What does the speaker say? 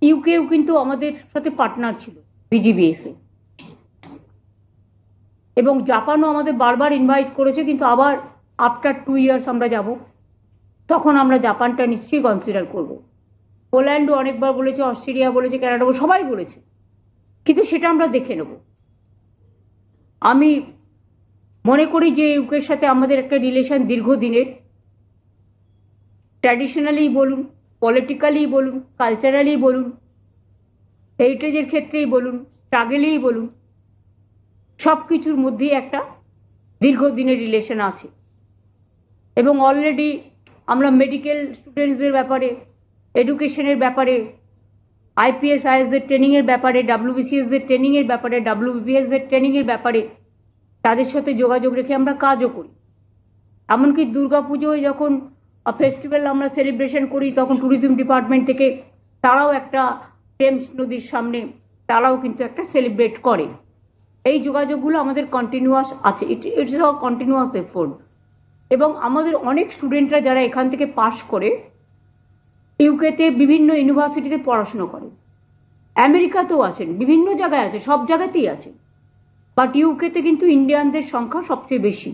ইউকেও কিন্তু আমাদের সাথে পার্টনার ছিল বিজিবিএসে, এবং জাপানও আমাদের বারবার ইনভাইট করেছে, কিন্তু আবার আফটার 2 ইয়ার্স আমরা যাব, তখন আমরা জাপানটা নিশ্চয়ই কনসিডার করব। পোল্যান্ডও অনেকবার বলেছে, অস্ট্রেলিয়া বলেছে, কানাডা সবাই বলেছে, কিন্তু সেটা আমরা দেখে নেব। আমি মনে করি যে ইউকের সাথে আমাদের একটা রিলেশন দীর্ঘদিনের, ট্র্যাডিশনালি বলুন, পলিটিক্যালি বলুন, কালচারালি বলুন, হেরিটেজের ক্ষেত্রেই বলুন, স্ট্রাগলেই বলুন, সব কিছুর মধ্যেই একটা দীর্ঘদিনের রিলেশন আছে। এবং অলরেডি আমরা মেডিকেল স্টুডেন্টসদের ব্যাপারে, এডুকেশনের ব্যাপারে, আইপিএস আইএসদের ট্রেনিংয়ের ব্যাপারে, ডাব্লিউবিসিএসদের ট্রেনিংয়ের ব্যাপারে, ডাব্লিউবিপিএসদের ট্রেনিংয়ের ব্যাপারে তাদের সাথে যোগাযোগ রেখে আমরা কাজও করি। এমনকি দুর্গাপুজোয় যখন ফেস্টিভ্যাল আমরা সেলিব্রেশন করি, তখন ট্যুরিজম ডিপার্টমেন্ট থেকে তারাও একটা টেমস নদীর সামনে তারাও কিন্তু একটা সেলিব্রেট করে। এই যোগাযোগগুলো আমাদের কন্টিনিউয়াস আছে, ইটস আ কন্টিনিউয়াস এফোর্ট। এবং আমাদের অনেক স্টুডেন্টরা যারা এখান থেকে পাশ করে ইউকেতে বিভিন্ন ইউনিভার্সিটিতে পড়াশুনো করে, আমেরিকাতেও আছেন, বিভিন্ন জায়গায় আছে, সব জায়গাতেই আছে, বাট ইউকেতে কিন্তু ইন্ডিয়ানদের সংখ্যা সবচেয়ে বেশি।